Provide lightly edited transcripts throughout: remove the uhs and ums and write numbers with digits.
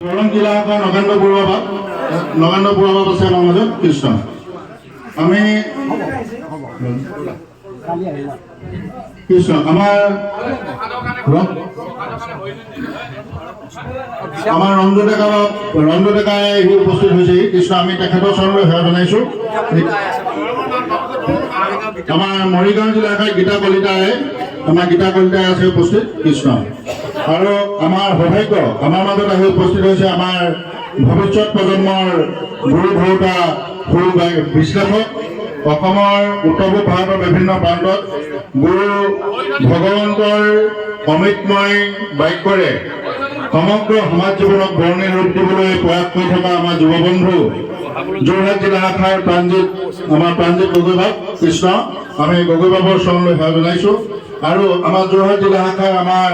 দৰং জিলা নগেন্দ্ৰ বৰুৱা আছে আমাৰ মাজত কৃষ্ণ আমি কৃষ্ণ আমাৰ ৰঞ্জু ডেকাই উপস্থিত হৈছে কৃষ্ণ আমি তেখেতৰ চৰণলৈ সেৱা জনাইছোঁ আমাৰ মৰিগাঁও জিলাৰ গীতা কলিতাই আছে উপস্থিত কৃষ্ণ আৰু আমাৰ সৌভাগ্য আমাৰ মাজত আহি উপস্থিত হৈছে আমাৰ ভৱিষ্যত প্ৰজন্মৰ গুৰু ধৰোতা সৰু বিশ্লেষক অসমৰ উত্তৰ পূব ভাৰতৰ বিভিন্ন প্ৰান্তত গুৰু ভগৱন্তৰ অমৃতময় বাক্যৰে সমগ্ৰ সমাজ জীৱনক বৰ্ণি ৰূপ দিবলৈ প্ৰয়াস কৰি থকা আমাৰ যুৱবন্ধু যোৰহাট জিলা শাখাৰ প্ৰাণজিৎ গগৈবাব কৃষ্ণ আমি গগৈবাবৰ চৰণলৈ সেৱা জনাইছোঁ আৰু আমাৰ যোৰহাট জিলা শাখাৰ আমাৰ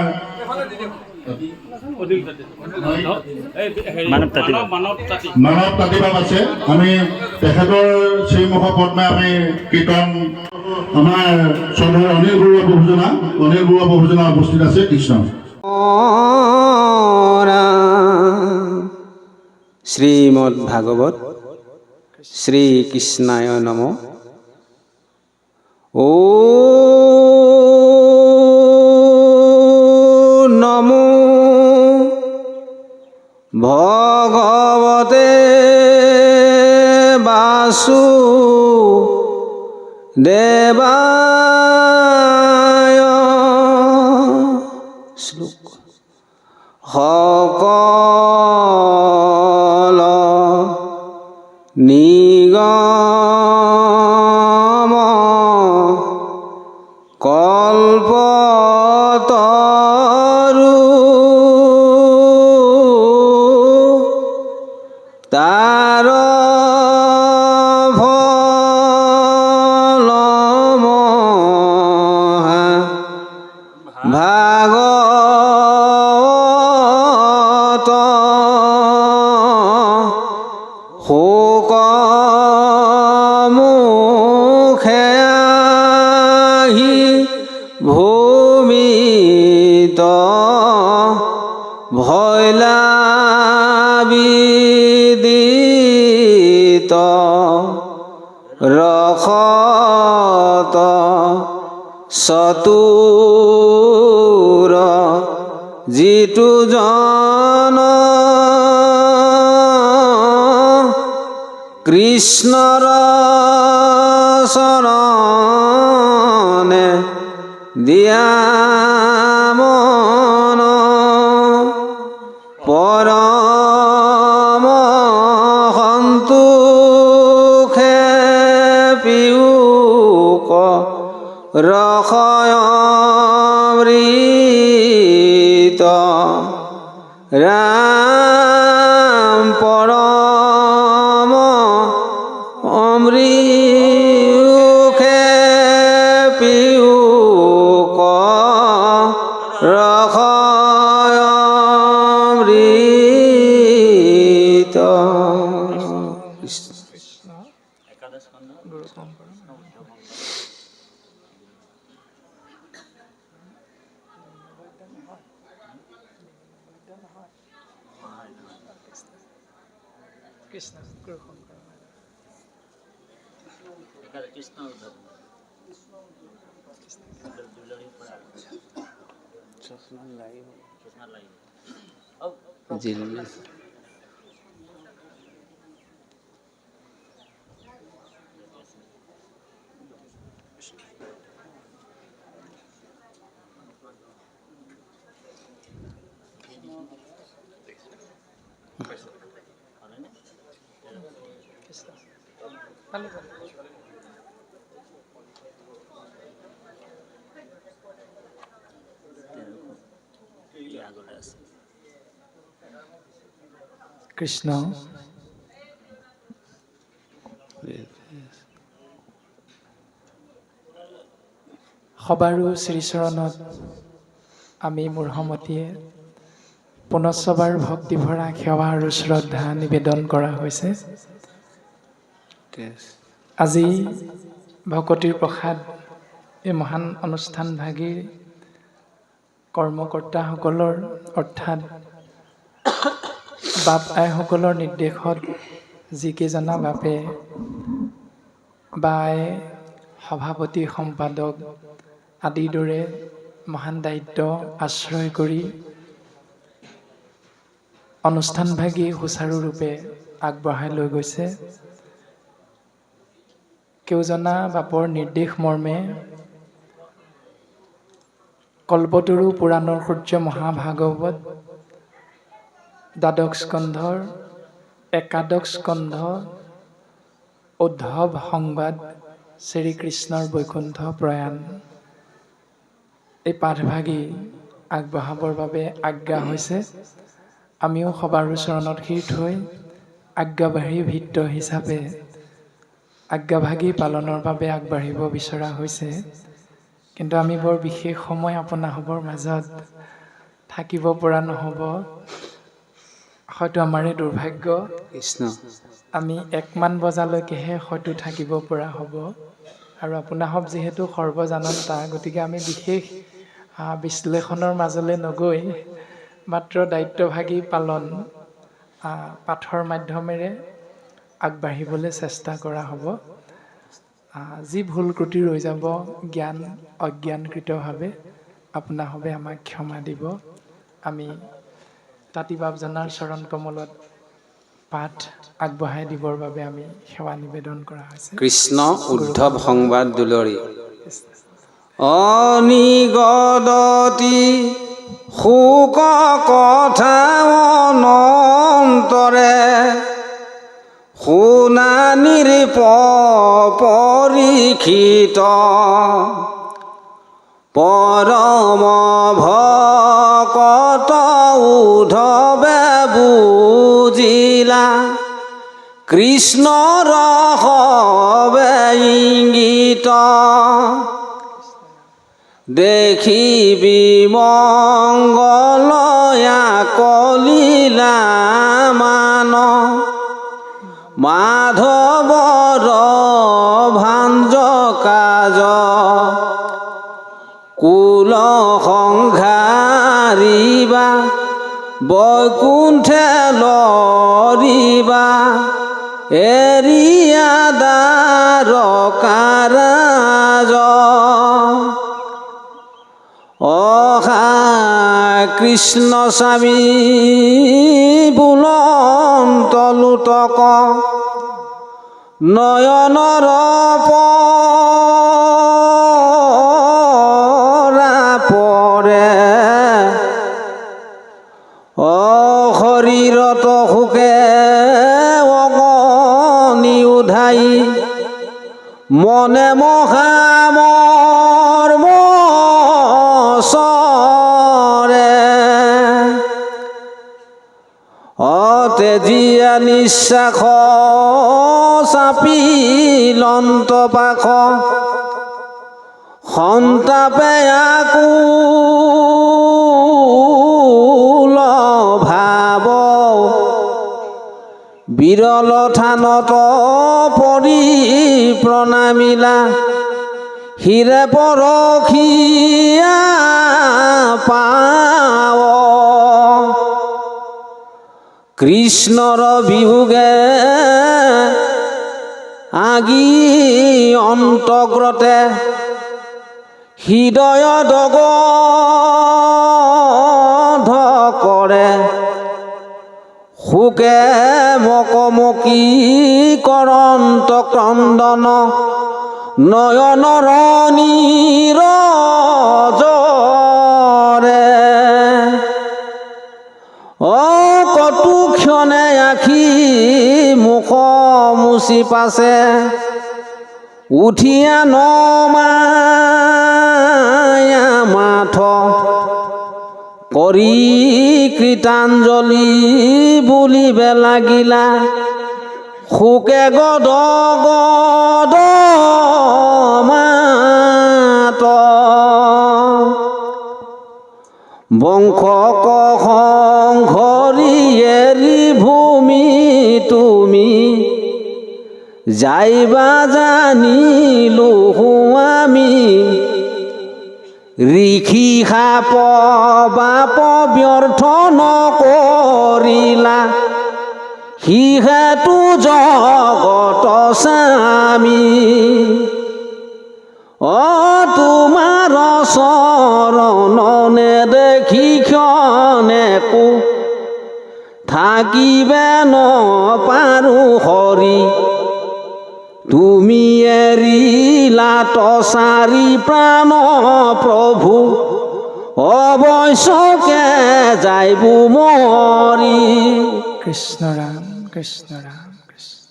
মানৱ তাঁতিবাব আছে আমি তেখেতৰ শ্ৰীমুখ পদ্মে আমি কীৰ্তন আমাৰ চন্দ্ৰ অনিল বৰুৱা বহুজনা উপস্থিত আছে কৃষ্ণ শ্ৰীমদ্ ভাগবত শ্ৰীকৃষ্ণায় নম ও নমো ভগবতে বাসুদেবায় শ্লোক সকল নিগম কল্পতৰু তাৰ ভাগৱত শোক মুখে আহি ভূমিত ভৈলা বিদিত ৰসত চতুৰ যিটো জন কৃষ্ণৰ চৰণে দিয়া মন পৰম সন্তোষে পিউক ৰসয়মৃত ৰাম পৰম অমৃতকে পিউক ৰসয়মৃত কৃষ্ণ সবাৰো শ্ৰীচৰণত আমি মূৰ্হমতীয়ে পুনশ্চবাৰ ভক্তিভৰা সেৱা আৰু শ্ৰদ্ধা নিবেদন কৰা হৈছে। আজি ভকতিৰ প্ৰসাদ এই মহান অনুষ্ঠানভাগীৰ কৰ্মকৰ্তাসকলৰ অৰ্থাৎ বাপ আইসকলৰ নিৰ্দেশত যিকেইজনা বাপে বা আই সভাপতি সম্পাদক আদিৰ দৰে মহান দায়িত্ব আশ্ৰয় কৰি অনুষ্ঠানভাগী সুচাৰুৰূপে আগবঢ়াই লৈ গৈছে। কেউজনা বাপৰ নিৰ্দেশ মৰ্মে কল্পতৰু পুৰাণৰ সূৰ্য মহাভাগৱত দ্বাদশ স্কন্ধৰ একাদশ স্কন্ধ উদ্ধৱ সংবাদ শ্ৰীকৃষ্ণৰ বৈকুণ্ঠ প্ৰয়াণ এই পাঠভাগী আগবঢ়াবৰ বাবে আজ্ঞা হৈছে। আমিও সবাৰো চৰণত শিৰ থৈ আজ্ঞাবাহী ভিত্ত হিচাপে আজ্ঞাভাগী পালনৰ বাবে আগবাঢ়িব বিচৰা হৈছে। কিন্তু আমি বৰ বিশেষ সময় আপোনাসৱৰ মাজত থাকিব পৰা নহ'ব, হয়তো আমাৰে দুৰ্ভাগ্য। কৃষ্ণ আমি 1মান বজালৈকেহে হয়তো থাকিব পৰা হ'ব। আৰু আপোনাসৱ যিহেতু সৰ্বজানন্তা, গতিকে আমি বিশেষ বিশ্লেষণৰ মাজলৈ নগৈ মাত্ৰ দায়িত্বভাগী পালন পাঠৰ মাধ্যমেৰে আগবাঢ়িবলৈ চেষ্টা কৰা হ'ব। যি ভুল ত্ৰুটি ৰৈ যাব জ্ঞান অজ্ঞানকৃতভাৱে আপোনাসৱে আমাক ক্ষমা দিব। আমি তাতি বাপজনাৰ চৰণ কমলত পাঠ আগবঢ়াই দিবৰ বাবে আমি সেৱা নিবেদন কৰা হৈছে। কৃষ্ণ উদ্ধৱ সংবাদ দুলৰী অনিগদতি শোক কথা অনন্তৰে শুনানিৰ পৰীক্ষিত পৰম ভকত উদ্ধৱে বুজিলা কৃষ্ণৰ হবে ইংগিত দেখিবি মংগলয়া কলিলা মান মাধৱৰ ভাঞ্জ কাজ কুল সংঘাৰিবা বৈকুণ্ঠে লৰিবা এৰিয়া দ্বাৰকাৰাজ অহা কৃষ্ণ স্বামী বুলন্ত লোটক নয়নৰ পৰা পৰে শৰীৰত শোকে অগনি উধাই মনে মহামৰ মচৰে তেজিয়া নিশ্বাস চাপি লন্ত পাখ সন্তাপে আকুল ভাব বিৰল থানত পৰি প্ৰণামিলা হিৰে পৰখিয়া পাৱ কৃষ্ণৰ বিহুগে আগি অন্তগ্ৰতে হৃদয় দগধ কৰে শোকে মকমকী কৰন্ত ক্ৰন্দন নয়নৰ নীৰজৰে কটু ক্ষণে আখি মুখ মুচি পাছে উঠিয়া নমায়া মাথ কৰি কৃতাঞ্জলি বুলিবে লাগিলা শোকে গদ গদ মাত বংশ সংঘৰি এৰি ভূমি তুমি যাইবা জানিলো আমি ঋষি সাপ বাপ ব্যৰ্থ নকৰিলা সিহেতু জগত স্বামী তোমাৰ চৰণ নেদেখি ক্ষণেকো থাকিবে নপাৰো হৰি তুমি এৰিলা তচাৰি প্ৰাণ প্ৰভু অৱশ্যকে যাইব মৰি কৃষ্ণ ৰাম কৃষ্ণ ৰাম কৃষ্ণ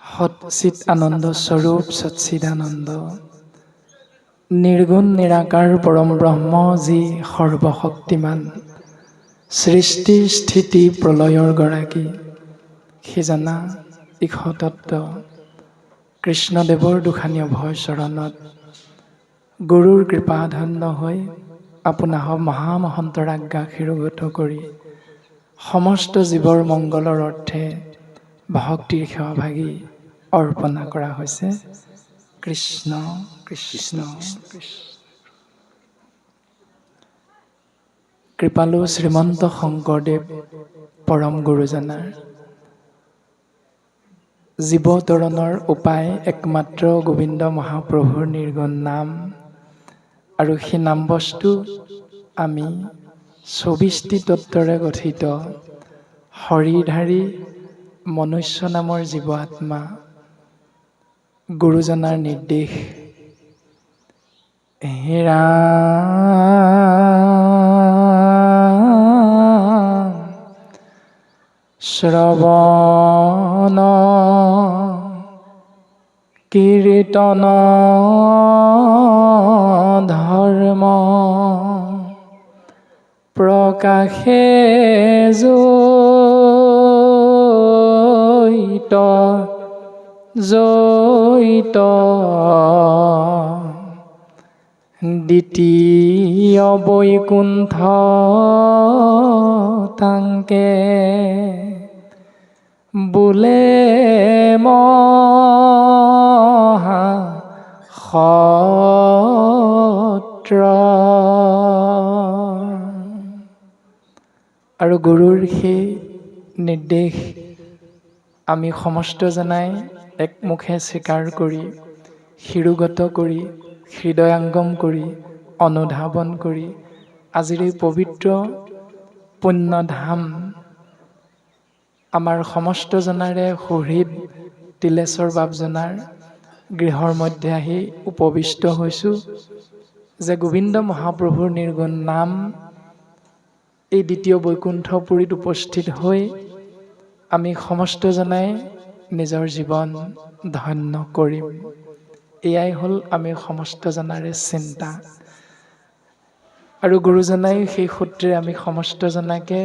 সৎচিত আনন্দ স্বৰূপ সচ্চিদানন্দ নিৰ্গুণ নিৰাকাৰ পৰম ব্ৰহ্ম যি সৰ্বশক্তিমান সৃষ্টি স্থিতি প্ৰলয়ৰ গৰাকী সিজনা ইশতত্ব কৃষ্ণদেৱৰ দুখানী অভয় চৰণত গুৰুৰ কৃপা ধন্য হৈ আপোনাহ মহামহন্তৰ আজ্ঞা শিৰোগত কৰি সমস্ত জীৱৰ মংগলৰ অৰ্থে ভক্তিৰ সেৱাভাগী অৰ্পণা কৰা হৈছে কৃষ্ণ কৃষ্ণ কৃষ্ণ কৃপালু শ্ৰীমন্ত শংকৰদেৱ পৰম গুৰুজনাৰ জীৱতৰণৰ উপায় একমাত্ৰ গোবিন্দ মহাপ্ৰভুৰ নিৰ্গুণ নাম আৰু সেই নাম বস্তু আমি ২৪টি তত্ত্বৰে গঠিত শৰীৰধাৰী মনুষ্য নামৰ জীৱ আত্মা গুৰুজনাৰ নিৰ্দেশ হেৰা শ্ৰৱণ কীৰ্তন ধৰ্ম প্ৰকাশে জৈত দ্বিতীয় বৈকুণ্ঠ তাংকে বোলে মহা সত্ৰ আৰু গুৰুৰ সেই নিৰ্দেশ আমি সমস্ত জনাই একমুখে স্বীকাৰ কৰি শিৰোগত কৰি হৃদয়াংগম কৰি অনুধাৱন কৰি আজিৰ এই পবিত্ৰ পুণ্যধাম আমাৰ সমস্ত জনাৰে সুহৃদ তিলেশ্বৰ বাপজনাৰ গৃহৰ মধ্যে আহি উপবিষ্ট হৈছোঁ যে গোবিন্দ মহাপ্ৰভুৰ নিৰ্গুণ নাম এই দ্বিতীয় বৈকুণ্ঠপুৰীত উপস্থিত হৈ আমি সমস্ত জনাই নিজৰ জীৱন ধন্য কৰিম এয়াই হ'ল আমি সমস্ত জনাৰে চিন্তা আৰু গুৰুজনাই সেই সূত্ৰে আমি সমস্ত জনাকে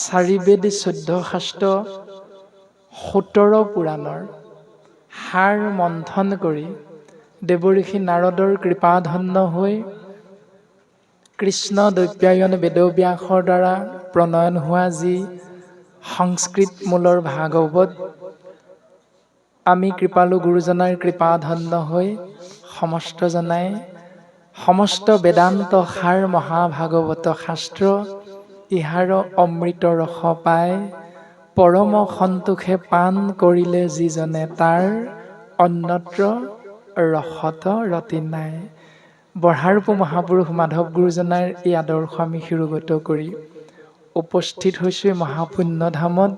৪ বেদ ১৪ শাস্ত্ৰ ১৭ পুৰাণৰ সাৰ মন্থন কৰি দেৱঋষি নাৰদৰ কৃপাধন্য হৈ কৃষ্ণ দৈপ্যায়ন বেদব্যাসৰ দ্বাৰা প্ৰণয়ন হোৱা যি সংস্কৃত মূলৰ ভাগৱত আমি কৃপালু গুৰুজনাৰ কৃপাধন্য হৈ সমস্ত জনাই সমস্ত বেদান্ত সাৰ মহাভাগৱত শাস্ত্ৰ ইহাৰ অমৃত ৰস পায় পৰম সন্তোষে পাণ কৰিলে যিজনে তাৰ অন্যত্ৰ ৰসত ৰতি নাই বঢ়াৰপু মহাপুৰুষ মাধৱ গুৰুজনাৰ এই আদৰ্শ আমি শিৰোগত কৰি উপস্থিত হৈছোঁ এই মহাপুণ্যধামত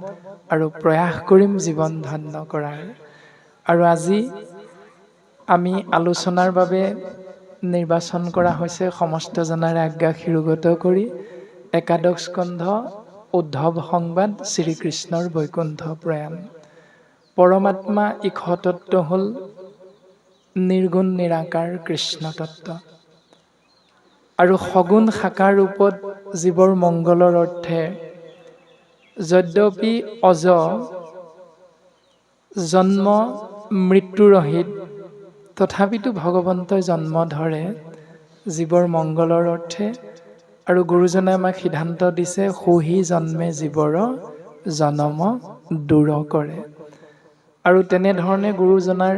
আৰু প্ৰয়াস কৰিম জীৱন ধন্য কৰাৰ আৰু আজি আমি আলোচনাৰ বাবে নিৰ্বাচন কৰা হৈছে সমস্ত জনাৰে আজ্ঞা শিৰোগত কৰি একাদশ স্কন্ধ উদ্ধৱ সংবাদ শ্ৰীকৃষ্ণৰ বৈকুণ্ঠ প্ৰয়াণ পৰমাত্মা ইশতত্ব হ'ল নিৰ্গুণ নিৰাকাৰ কৃষ্ণ তত্ত্ব আৰু সগুণ সাকাৰ ৰূপত জীৱৰ মংগলৰ অৰ্থে যদ্যপি অজ জন্ম মৃত্যুৰহিত তথাপিতো ভগৱন্তই জন্ম ধৰে জীৱৰ মংগলৰ অৰ্থে আৰু গুৰুজনে আমাক সিদ্ধান্ত দিছে সুহি জন্মে জীৱৰ জনম দূৰ কৰে আৰু তেনেধৰণে গুৰুজনাৰ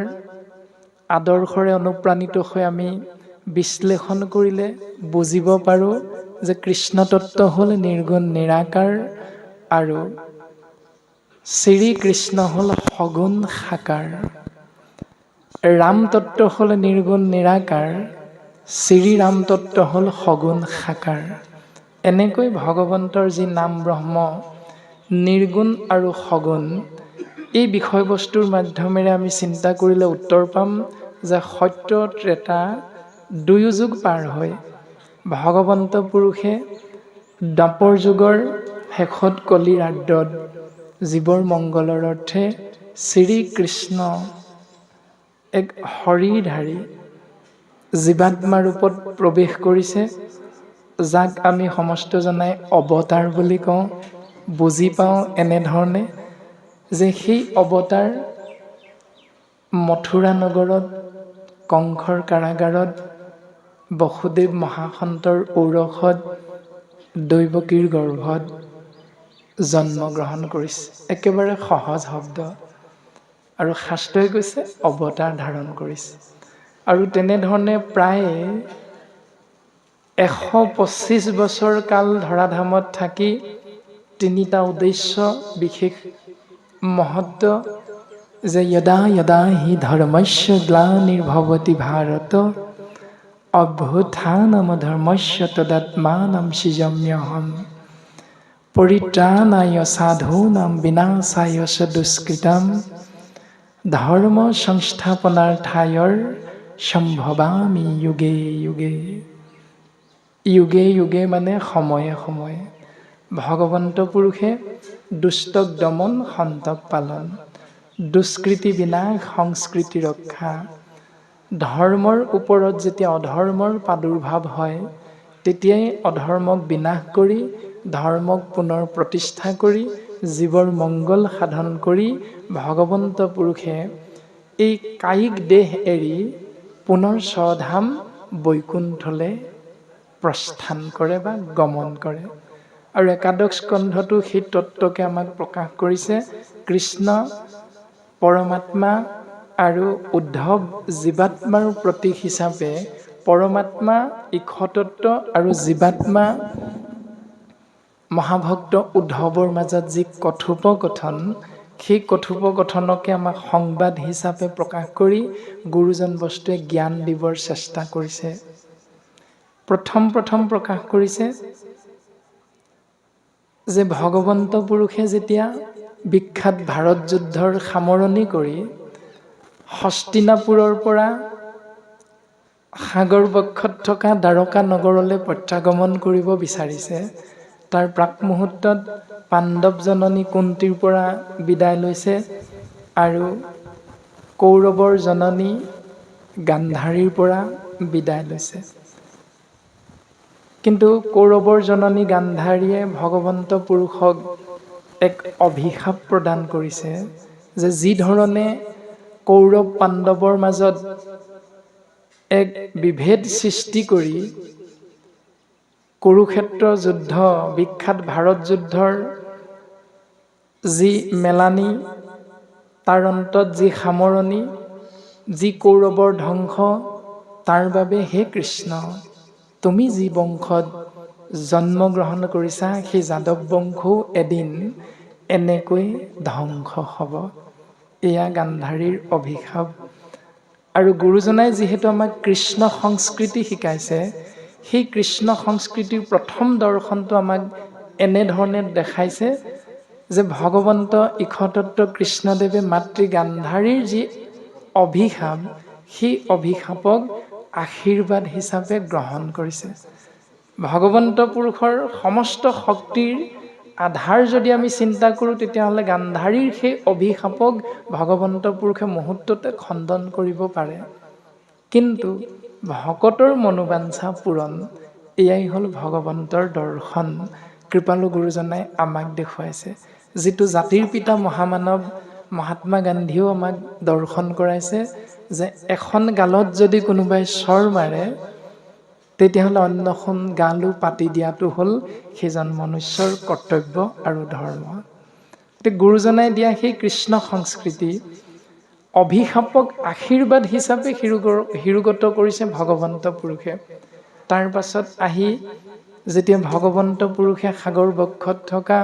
আদৰ্শৰে অনুপ্ৰাণিত হৈ আমি বিশ্লেষণ কৰিলে বুজিব পাৰোঁ যে কৃষ্ণ তত্ত্ব হ'ল নিৰ্গুণ নিৰাকাৰ আৰু শ্ৰীকৃষ্ণ হ'ল সগুণ সাকাৰ। ৰাম তত্ত্ব হ'ল নিৰ্গুণ নিৰাকাৰ, শ্ৰীৰাম তত্ত্ব হ'ল সগুণ সাকাৰ। এনেকৈ ভগৱন্তৰ যি নাম ব্ৰহ্ম নিৰ্গুণ আৰু সগুণ, এই বিষয়বস্তুৰ মাধ্যমেৰে আমি চিন্তা কৰিলে উত্তৰ পাম যে সত্য ত্ৰেতা দুয়ো যুগ পাৰ হৈ ভগৱন্ত পুৰুষে দ্বাপৰ যুগৰ শেষত কলিৰ আদ্ৰত জীৱৰ মংগলৰ অৰ্থে শ্ৰীকৃষ্ণ এক শৰীৰধাৰী জীৱাত্মা ৰূপত প্ৰৱেশ কৰিছে, যাক আমি সমস্ত জনাই অৱতাৰ বুলি কওঁ, বুজি পাওঁ এনেধৰণে যে সেই অৱতাৰ মথুৰা নগৰত কংসৰ কাৰাগাৰত বসুদেৱ মহাসন্তৰ ঔৰসত দৈৱকীৰ গৰ্ভত জন্মগ্ৰহণ কৰিছে। একেবাৰে সহজ শব্দ, আৰু শাস্ত্ৰই কৈছে অৱতাৰ ধাৰণ কৰিছে। আৰু তেনেধৰণে প্ৰায় ১২৫ বছৰ কাল ধৰাধামত থাকি তিনিটা উদ্দেশ্য বিশেষ মহত্ব, যে যদা যদা হি ধৰ্মস্য গ্লানিৰ্ভৱতি ভাৰত অভ্যুত্থানম ধৰ্মস্য তদাত্মানম সৃজাম্যহম পৰিত্ৰাণায় সাধূনাম বিনাশায় চ দুষ্কৃতাম ধৰ্ম সংস্থাপনাৰ্থায় সম্ভৱামি যুগে যুগে। যুগে যুগে মানে সময়ে সময়ে ভগৱন্ত পুৰুষে দুষ্টক দমন, সন্তক পালন, দুষ্কৃতি বিনাশ, সংস্কৃতি ৰক্ষা। ধৰ্মৰ ওপৰত যেতিয়া অধৰ্মৰ প্ৰাদুৰ্ভাৱ হয়, তেতিয়াই অধৰ্মক বিনাশ কৰি ধৰ্মক পুনৰ প্ৰতিষ্ঠা কৰি জীৱৰ মংগল সাধন কৰি ভগৱন্ত পুৰুষে এই কায়িক দেহ এৰি পুনৰ স্বধাম বৈকুণ্ঠলৈ প্ৰস্থান কৰে বা গমন কৰে। আৰু একাদশ স্কন্ধটো সেই তত্ত্বকে আমাক প্ৰকাশ কৰিছে। কৃষ্ণ পৰমাত্মা আৰু উদ্ধৱ জীৱাত্মাৰ প্ৰতীক হিচাপে পৰমাত্মা ঈশতত্ত্ব আৰু জীৱাত্মা মহাভক্ত উদ্ধৱৰ মাজত যি কথোপকথন, সেই কথোপকথনকে আমাক সংবাদ হিচাপে প্ৰকাশ কৰি গুৰুজন বস্তুৱে জ্ঞান দিবৰ চেষ্টা কৰিছে। প্ৰথম প্ৰকাশ কৰিছে যে ভগৱন্ত পুৰুষে যেতিয়া বিখ্যাত ভাৰত যুদ্ধৰ সামৰণি কৰি হস্তিনাপুৰৰ পৰা সাগৰ বক্ষত থকা দ্বাৰকা নগৰলৈ প্ৰত্যাগমন কৰিব বিচাৰিছে, তাৰ প্ৰাক মুহূৰ্তত পাণ্ডৱ জননী কুন্তীৰ পৰা বিদায় লৈছে আৰু কৌৰৱৰ জননী গান্ধাৰীৰ পৰা বিদায় লৈছে। কিন্তু কৌৰৱৰ জননী গান্ধাৰীয়ে ভগৱন্ত পুৰুষক এক অভিশাপ প্ৰদান কৰিছে যে যি ধৰণে কৌৰৱ পাণ্ডৱৰ মাজত এক বিভেদ সৃষ্টি কৰি কুৰুক্ষেত্ৰ যুদ্ধ, বিখ্যাত ভাৰত যুদ্ধৰ যি মেলানি, তাৰ অন্তত যি সামৰণি, যি কৌৰৱৰ ধ্বংস, তাৰ বাবে হে কৃষ্ণ তুমি যি বংশত জন্মগ্ৰহণ কৰিছা, সেই যাদৱ বংশও এদিন এনেকৈ ধ্বংস হ'ব। এয়া গান্ধাৰীৰ অভিশাপ। আৰু গুৰুজনাই যিহেতু আমাক কৃষ্ণ সংস্কৃতি শিকাইছে, সেই কৃষ্ণ সংস্কৃতিৰ প্ৰথম দৰ্শনটো আমাক এনেধৰণে দেখাইছে যে ভগৱন্ত ঈশতত্ত্ব কৃষ্ণদেৱে মাতৃ গান্ধাৰীৰ যি অভিশাপ, সেই অভিশাপক আশীৰ্বাদ হিচাপে গ্ৰহণ কৰিছে। ভগৱন্ত পুৰুষৰ সমস্ত শক্তিৰ আধাৰ যদি আমি চিন্তা কৰোঁ, তেতিয়াহ'লে গান্ধাৰীৰ সেই অভিশাপক ভগৱন্ত পুৰুষে মুহূৰ্ততে খণ্ডন কৰিব পাৰে। কিন্তু ভকতৰ মনোবাঞ্ছা পূৰণ, এয়াই হ'ল ভগৱন্তৰ দৰ্শন। কৃপালু গুৰুজনাই আমাক দেখুৱাইছে। যিটো জাতিৰ পিতা মহামানৱ মহাত্মা গান্ধীয়েও আমাক দৰ্শন কৰাইছে যে এখন গালত যদি কোনোবাই চৰ মাৰে, তেতিয়াহ'লে অন্যখন গালো পাতি দিয়াটো হ'ল সেইজন মনুষ্যৰ কৰ্তব্য আৰু ধৰ্ম। গুৰুজনাই দিয়া সেই কৃষ্ণ সংস্কৃতি অভিশাপক আশীৰ্বাদ হিচাপে শিৰোগত কৰিছে ভগৱন্ত পুৰুষে। তাৰ পাছত আহি যেতিয়া ভগৱন্ত পুৰুষে সাগৰ বক্ষত থকা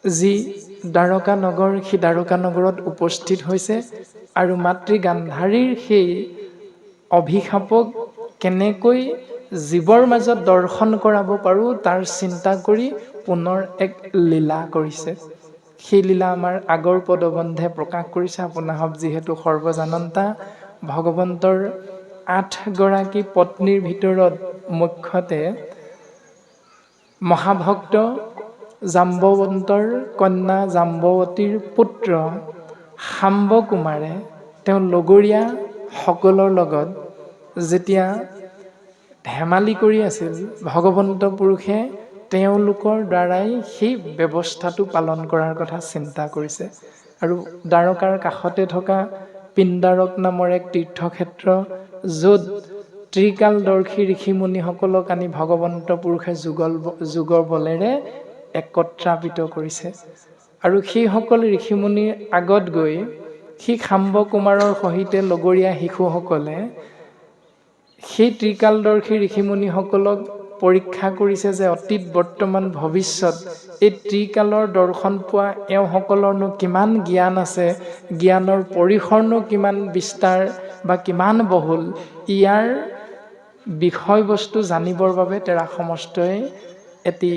যি দ্বাৰকা নগৰ, সেই দ্বাৰকা নগৰত উপস্থিত হৈছে আৰু মাতৃ গান্ধাৰীৰ সেই অভিশাপক কেনেকৈ জীৱৰ মাজত দৰ্শন কৰাব পাৰোঁ তাৰ চিন্তা কৰি পুনৰ এক লীলা কৰিছে। সেই লীলা আমাৰ আগৰ পদবন্ধে প্ৰকাশ কৰিছে। আপোনাসৱ যিহেতু সৰ্বজানন্তা, ভগৱন্তৰ 8গৰাকী পত্নীৰ ভিতৰত মুখ্যতে মহাভক্ত জাম্বৱন্তৰ কন্যা জাম্বৱতীৰ পুত্ৰ শাম্ব কুমাৰে তেওঁ লগৰীয়া সকলৰ লগত যেতিয়া ধেমালি কৰি আছিল, ভগৱন্ত পুৰুষে তেওঁলোকৰ দ্বাৰাই সেই ব্যৱস্থাটো পালন কৰাৰ কথা চিন্তা কৰিছে। আৰু দ্বাৰকাৰ কাষতে থকা পিণ্ডাৰক নামৰ এক তীৰ্থক্ষেত্ৰ, য'ত ত্ৰিকালদৰ্শী ঋষিমুনিসকলক আনি ভগৱন্ত পুৰুষে যোগৰ বলেৰে একত্ৰাপিত কৰিছে। আৰু সেইসকল ঋষিমুনিৰ আগত গৈ সেই শাম্ব কুমাৰৰ সহিতে লগৰীয়া শিশুসকলে সেই ত্ৰিকালদৰ্শী ঋষিমুনিসকলক পৰীক্ষা কৰিছে যে অতীত, বৰ্তমান, ভৱিষ্যত এই ত্ৰিকালৰ দৰ্শন পোৱা এওঁসকলৰনো কিমান জ্ঞান আছে, জ্ঞানৰ পৰিসৰনো কিমান বিস্তাৰ বা কিমান বহুল, ইয়াৰ বিষয়বস্তু জানিবৰ বাবে তেৰা সমস্তই এটি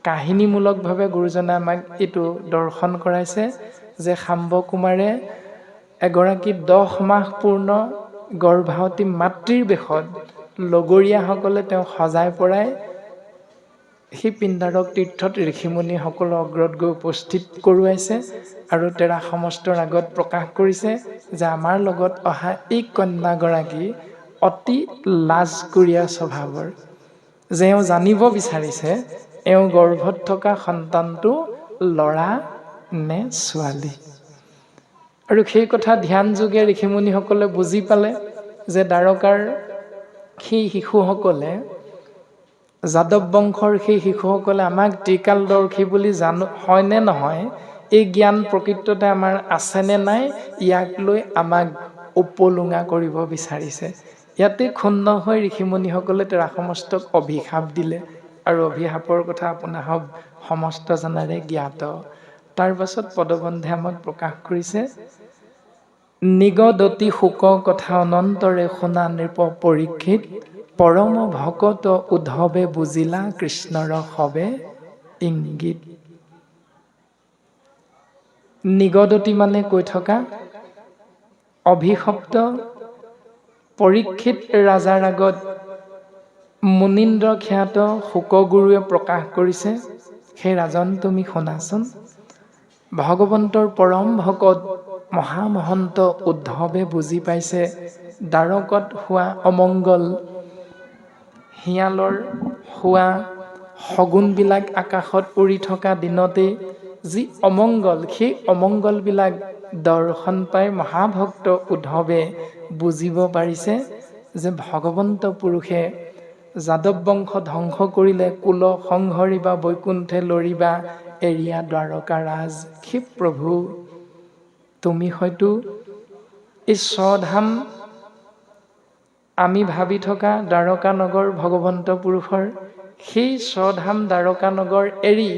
কাহিনীমূলকভাৱে গুৰুজনে আমাক এইটো দৰ্শন কৰাইছে যে শাম্ব কুমাৰে এগৰাকী 10 মাহ পূৰ্ণ গৰ্ভাৱতী মাতৃৰ বেশত লগৰীয়াসকলে তেওঁ সজাই পৰাই সেই পিণ্ডাৰক তীৰ্থত ঋষিমুনিসকলৰ অগ্ৰত গৈ উপস্থিত কৰোৱাইছে আৰু তেৰা সমস্তৰ আগত প্ৰকাশ কৰিছে যে আমাৰ লগত অহা এই কন্যাগৰাকী অতি লাজকুৰীয়া স্বভাৱৰ, যে এওঁ জানিব বিচাৰিছে এওঁ গৰ্ভত থকা সন্তানটো ল'ৰা নে ছোৱালী। আৰু সেই কথা ধ্যান যোগে ঋষিমুনিসকলে বুজি পালে যে দ্বাৰকাৰ সেই শিশুসকলে, যাদৱ বংশৰ সেই শিশুসকলে আমাক ত্ৰিকালদৰ্শী বুলি জানো হয়নে নহয়, এই জ্ঞান প্ৰকৃততে আমাৰ আছেনে নাই, ইয়াক লৈ আমাক উপলুঙা কৰিব বিচাৰিছে। ইয়াতে ক্ষুণ্ণ হৈ ঋষিমুনিসকলে তেৰা সমস্তক অভিশাপ দিলে আৰু অভিশাপৰ কথা আপোনাসৱ সমস্ত জনাৰে জ্ঞাত। তাৰ পাছত পদবন্ধে আমাক প্ৰকাশ কৰিছে, নিগদতি শোক কথা অনন্তৰে শুনা নৃপ পৰীক্ষিত, পৰম ভকত উদ্ধৱে বুজিলা কৃষ্ণৰ সবে ইংগিত। নিগদতি মানে কৈ থকা অভিশপ্ত পৰীক্ষিত ৰাজাৰ আগত মুনীন্দ্ৰ খ্যাত শোকগুৰুৱে প্ৰকাশ কৰিছে, সেই ৰাজন তুমি শুনাচোন, ভগৱন্তৰ পৰম ভকত মহামহন্ত উদ্ধৱে বুজি পাইছে দ্বাৰকত হোৱা অমংগল, শিয়ালৰ হোৱা শগুনবিলাক আকাশত উৰি থকা দিনতেই যি অমংগল, সেই অমংগলবিলাক দৰ্শন পাই মহাভক্ত উদ্ধৱে বুজিব পাৰিছে যে ভগৱন্ত পুৰুষে যাদৱ বংশ ধ্বংস কৰিলে, কুল সংহৰিবা বৈকুণ্ঠে লৰিবা এৰিয়া দ্বাৰকা ৰাজ। সেই প্ৰভু তুমি হয়তো এই স্বধাম আমি ভাবি থকা দ্বাৰকা নগৰ ভগৱন্ত পুৰুষৰ, সেই স্বধাম দ্বাৰকা নগৰ এৰি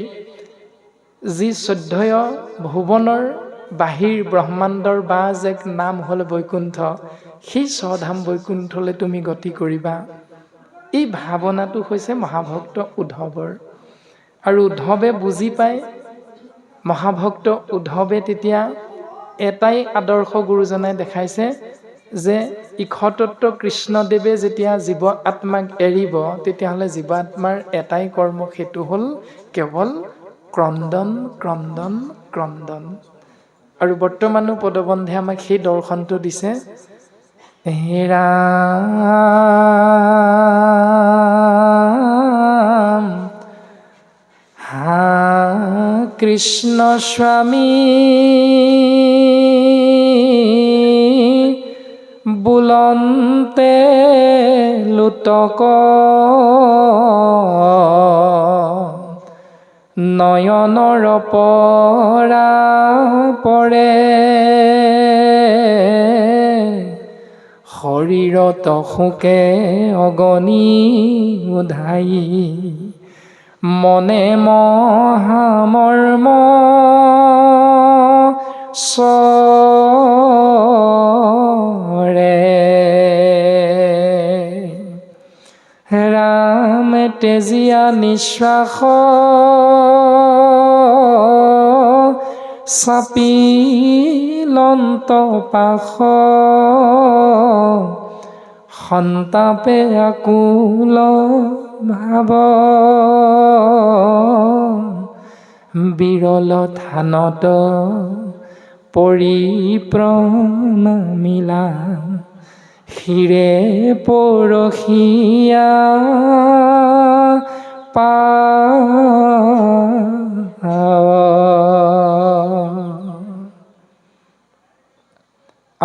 যি 14 ভুৱনৰ বাহিৰ ব্ৰহ্মাণ্ডৰ বাজ এক নাম হ'ল বৈকুণ্ঠ, সেই স্বধাম বৈকুণ্ঠলৈ তুমি গতি কৰিবা। এই ভাৱনাটো হৈছে মহাভক্ত উদ্ধৱৰ। আৰু উদ্ধৱে বুজি পায়, মহাভক্ত উদ্ধৱে তেতিয়া এটাই আদৰ্শ গুৰুজনাই দেখাইছে যে ইখতত্ব কৃষ্ণদেৱে যেতিয়া জীৱ আত্মাক এৰিব, তেতিয়াহ'লে জীৱ আত্মাৰ এটাই কৰ্ম, সেইটো হ'ল কেৱল ক্ৰন্দন ক্ৰন্দন ক্ৰন্দন। আৰু বৰ্তমানো পদবন্ধে আমাক সেই দৰ্শনটো দিছে, হে ৰাম হা কৃষ্ণ স্বামী বুলন্তে লুতক নয়নৰ পৰা পৰে শৰীৰত শোকে অগণি উধাই মনে মহামৰ্ম চৰে ৰাম তেজীয়া নিশ্বাস চাপিলন্ত পাশ সন্তাপে আকুল ভাৱ বিৰল থানত পৰি প্ৰণামিলা শিৰে পৰশিয়া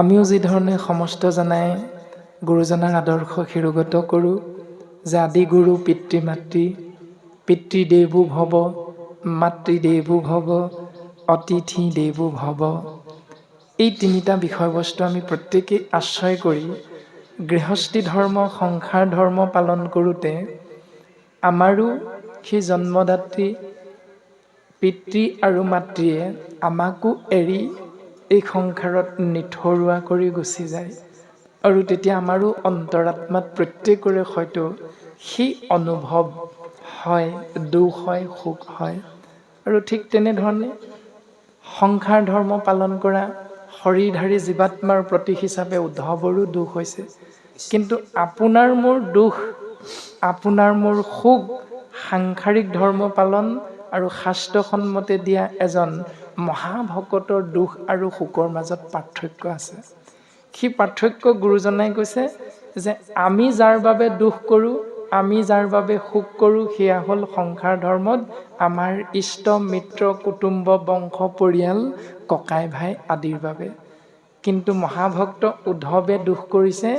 আমিও যিধৰণে সমস্ত জনাই গুৰুজনাৰ আদৰ্শ শিৰোগত কৰোঁ যে আদি গুৰু পিতৃ মাতৃ পিতৃদেৱো ভৱ মাতৃদেৱো ভৱ অতিথি দেৱো ভৱ এই তিনিটা বিষয়বস্তু আমি প্ৰত্যেকেই আশ্ৰয় কৰি গৃহস্থী ধৰ্ম সংসাৰ ধৰ্ম পালন কৰোঁতে আমাৰো সেই জন্মদাত্ৰী পিতৃ আৰু মাতৃয়ে আমাকো এৰি এই সংসাৰত নিথৰুৱা কৰি গুচি যায় আৰু তেতিয়া আমাৰো অন্তৰাত্মাত প্ৰত্যেকৰে হয়তো সেই অনুভৱ হয়, দুখ হয়, সুখ হয়। আৰু ঠিক তেনেধৰণে সংসাৰ ধৰ্ম পালন কৰা শৰীৰধাৰী জীৱাত্মাৰ প্ৰতীক হিচাপে উদ্ধৱৰো দুখ হৈছে। কিন্তু আপোনাৰ মোৰ দুখ, আপোনাৰ মোৰ সুখ সাংসাৰিক ধৰ্ম পালন আৰু শাস্ত্ৰসন্মতে দিয়া এজন মহাভকতৰ দুখ আৰু সুখৰ মাজত পাৰ্থক্য আছে। সেই পাৰ্থক্য গুৰুজনাই কৈছে যে আমি যাৰ বাবে দুখ কৰোঁ, আমি যাৰ বাবে সুখ কৰোঁ, সেয়া হ'ল সংসাৰ ধৰ্মত আমাৰ ইষ্ট মিত্ৰ কুটুম্ব বংশ পৰিয়াল ককাই ভাই আদিৰ বাবে। কিন্তু মহাভক্ত উদ্ধৱে দুখ কৰিছে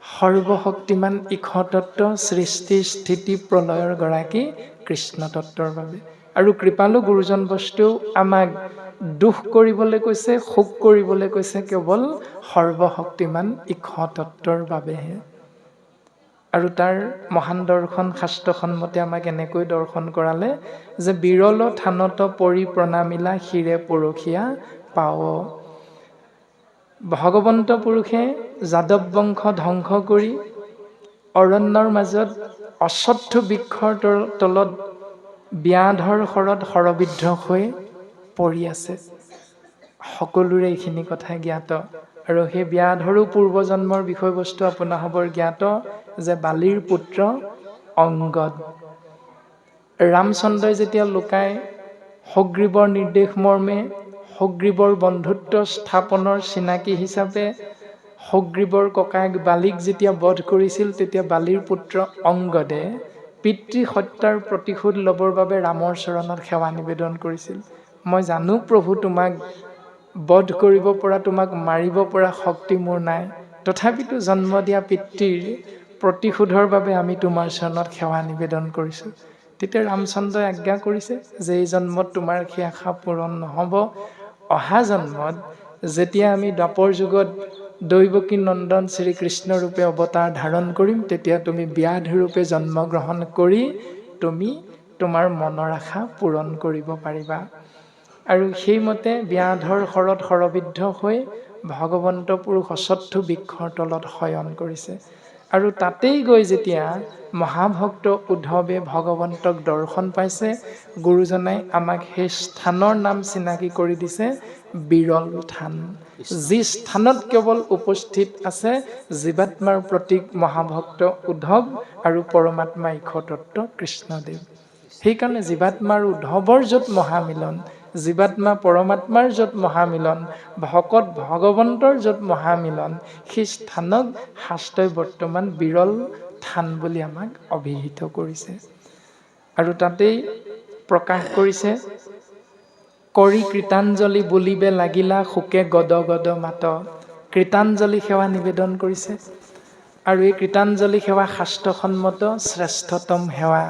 সৰ্বশক্তিমান ঈশতত্ত্ব সৃষ্টি স্থিতি প্ৰলয়ৰ গৰাকী কৃষ্ণ তত্ত্বৰ বাবে। আৰু কৃপালু গুৰুজন বস্তুৱেও আমাক দুখ কৰিবলৈ কৈছে, সুখ কৰিবলৈ কৈছে কেৱল সৰ্বশক্তিমান ঈশতত্ত্বৰ বাবেহে। আৰু তাৰ মহান দৰ্শন শাস্ত্ৰসন্মতে আমাক এনেকৈ দৰ্শন কৰালে যে বিৰল থানত পৰি প্ৰণামিলা শিৰে পৰশিয়া পাৱ। ভগৱন্ত পুৰুষে যাদৱ বংশ ধ্বংস কৰি অৰণ্যৰ মাজত অশ্বত্থ বৃক্ষৰ তলত ব্যাধৰ শৰত শৰবিদ্ধ হৈ পৰি আছে। সকলোৰে এইখিনি কথাই জ্ঞাত। আৰু সেই ব্যাধৰো পূৰ্বজন্মৰ বিষয়বস্তু আপোনাসৱৰ জ্ঞাত যে বালিৰ পুত্ৰ অংগদ। ৰামচন্দ্ৰই যেতিয়া লুকাই সুগ্ৰীৱৰ নিৰ্দেশ মৰ্মে সুগ্ৰীৱৰ বন্ধুত্ব স্থাপনৰ চিনাকি হিচাপে সুগ্ৰীৱৰ ককায়েক বালিক যেতিয়া বধ কৰিছিল, তেতিয়া বালিৰ পুত্ৰ অংগদে পিতৃ হত্যাৰ প্ৰতিশোধ ল'বৰ বাবে ৰামৰ চৰণত সেৱা নিবেদন কৰিছিল। মই জানো প্ৰভু তোমাক বধ কৰিব পৰা, তোমাক মাৰিব পৰা শক্তি মোৰ নাই, তথাপিতো জন্ম দিয়া পিতৃৰ প্ৰতিশোধৰ বাবে আমি তোমাৰ চৰণত সেৱা নিবেদন কৰিছোঁ। তেতিয়া ৰামচন্দ্ৰই আজ্ঞা কৰিছে যে এই জন্মত তোমাৰ সেই আশা পূৰণ নহ'ব, অহা জন্মত যেতিয়া আমি দ্বাপৰ যুগত দৈৱকী নন্দন শ্ৰীকৃষ্ণ ৰূপে অৱতাৰ ধাৰণ কৰিম, তেতিয়া তুমি ব্যাধ ৰূপে জন্মগ্ৰহণ কৰি তুমি তোমাৰ মনৰ আশা পূৰণ কৰিব পাৰিবা। আৰু সেইমতে ব্যাধৰ শৰত শৰবিদ্ধ হৈ ভগৱন্ত পুৰুষ অশ্বত্থ বৃক্ষৰ তলত শয়ন কৰিছে। আৰু তাতেই গৈ যেতিয়া মহাভক্ত উদ্ধৱে ভগৱন্তক দৰ্শন পাইছে, গুৰুজনাই আমাক সেই স্থানৰ নাম চিনাকি কৰি দিছে বিৰল থান। যি স্থানত কেৱল উপস্থিত আছে জীৱাত্মাৰ প্ৰতীক মহাভক্ত উদ্ধৱ আৰু পৰমাত্মা ঈশতত্ত্ব কৃষ্ণদেৱ। সেইকাৰণে জীৱাত্মাৰ উদ্ধৱৰ য'ত মহামিলন, জীৱাত্মা পৰমাত্মাৰ য'ত মহামিলন, ভকত ভগৱন্তৰ য'ত মহামিলন, সেই স্থানক শাস্ত্ৰই বৰ্তমান বিৰল থান বুলি আমাক অভিহিত কৰিছে। আৰু তাতেই প্ৰকাশ কৰিছে কৰি কৃতাঞ্জলি বুলিবে লাগিলা শোকে গদ গদ মাত। কৃতাঞ্জলি সেৱা নিবেদন কৰিছে। আৰু এই কৃতাঞ্জলি সেৱা শাস্ত্ৰসন্মত শ্ৰেষ্ঠতম সেৱা।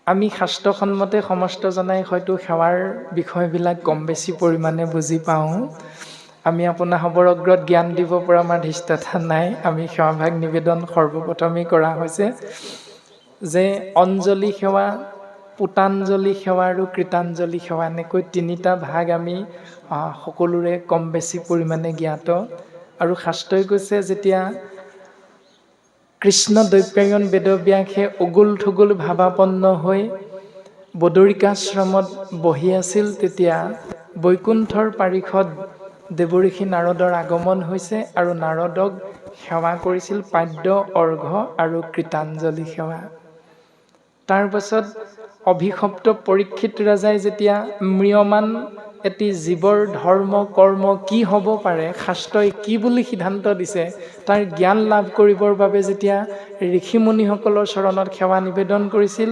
আমি শাস্ত্ৰসন্মতে সমস্ত জনাই হয়তো সেৱাৰ বিষয়বিলাক কম বেছি পৰিমাণে বুজি পাওঁ। আমি আপোনাসৱৰ অগ্ৰত জ্ঞান দিব পৰা আমাৰ ধৃষ্টতা নাই। আমি সেৱাভাগ নিবেদন সৰ্বপ্ৰথমেই কৰা হৈছে যে অঞ্জলি সেৱা, পুতাঞ্জলি সেৱা আৰু কৃতাঞ্জলি সেৱা, এনেকৈ তিনিটা ভাগ আমি সকলোৰে কম বেছি পৰিমাণে জ্ঞাত। আৰু শাস্ত্ৰই কৈছে যেতিয়া কৃষ্ণ দৈপায়ন বেদব্যাসে উগুল থুগুল ভাৱাপন্ন হৈ বদৰিকাশ্ৰমত বহি আছিল, তেতিয়া বৈকুণ্ঠৰ পাৰিষদ দেৱঋষি নাৰদৰ আগমন হৈছে আৰু নাৰদক সেৱা কৰিছিল পাদ্য, অৰ্ঘ্য আৰু কৃতাঞ্জলি সেৱা। তাৰ পাছত অভিশপ্ত পৰীক্ষিত ৰজাই যেতিয়া ম্ৰিয়মান এটি জীৱৰ ধৰ্ম কৰ্ম কি হ'ব পাৰে, শাস্ত্ৰই কি বুলি সিদ্ধান্ত দিছে, তাৰ জ্ঞান লাভ কৰিবৰ বাবে যেতিয়া ঋষিমুনিসকলৰ চৰণত সেৱা নিবেদন কৰিছিল,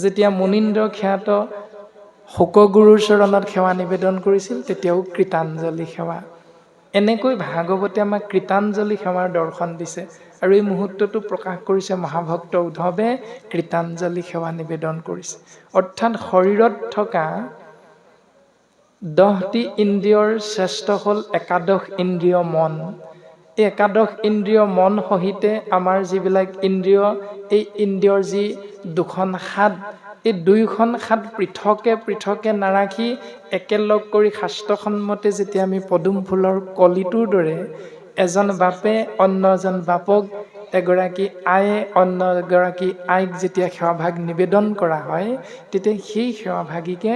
যেতিয়া মুনীন্দ্ৰ খ্যাত শুকগুৰুৰ চৰণত সেৱা নিবেদন কৰিছিল, তেতিয়াও কৃতাঞ্জলি সেৱা। এনেকৈ ভাগৱতে আমাক কৃতাঞ্জলি সেৱাৰ দৰ্শন দিছে। আৰু এই মুহূৰ্তটো প্ৰকাশ কৰিছে মহাভক্ত উদ্ধৱে কৃতাঞ্জলি সেৱা নিবেদন কৰিছে। অৰ্থাৎ শৰীৰত থকা 10টি ইন্দ্ৰিয়ৰ শ্ৰেষ্ঠ হ'ল একাদশ ইন্দ্ৰিয় মন। এই একাদশ ইন্দ্ৰিয় মন সহিতে আমাৰ যিবিলাক ইন্দ্ৰিয়, এই ইন্দ্ৰিয়ৰ যি দুখন হাত, এই দুয়োখন হাত পৃথকে পৃথকে নাৰাখি একেলগ কৰি শাস্ত্ৰসন্মতে যেতিয়া আমি পদুম ফুলৰ কলিটোৰ দৰে এজন বাপে অন্য এজন বাপক, এগৰাকী আয়ে অন্য এগৰাকী আইক যেতিয়া সেৱাভাগ নিবেদন কৰা হয়, তেতিয়া সেই সেৱাভাগীকে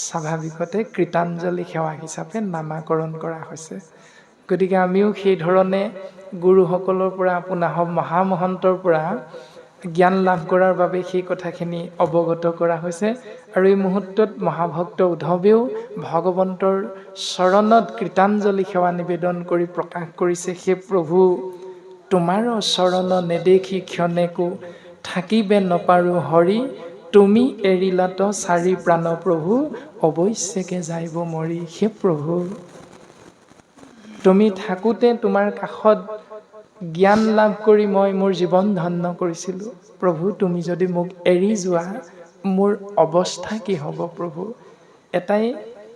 স্বাভাৱিকতে কৃতাঞ্জলি সেৱা হিচাপে নামাকৰণ কৰা হৈছে। গতিকে আমিও সেই ধৰণে গুৰুসকলৰ পৰা, আপোনাসৱ মহামহন্তৰ পৰা জ্ঞান লাভ কৰাৰ বাবে সেই কথাখিনি অৱগত কৰা হৈছে। আৰু এই মুহূৰ্তত মহাভক্ত উদ্ধৱেও ভগৱন্তৰ চৰণত কৃতাঞ্জলি সেৱা নিবেদন কৰি প্ৰকাশ কৰিছে, হে প্ৰভু তোমাৰ চৰণ নেদেখি ক্ষণেকো থাকিবে নপাৰো হৰি, তুমি এৰিলাত চাৰি প্ৰাণ প্ৰভু অৱশ্যেকে যাইব মৰি। হে প্ৰভু তুমি থাকোঁতে তোমাৰ কাষত জ্ঞান লাভ কৰি মই মোৰ জীৱন ধন্য কৰিছিলোঁ। প্ৰভু তুমি যদি মোক এৰি যোৱা, মোৰ অৱস্থা কি হ'ব প্ৰভু? এটাই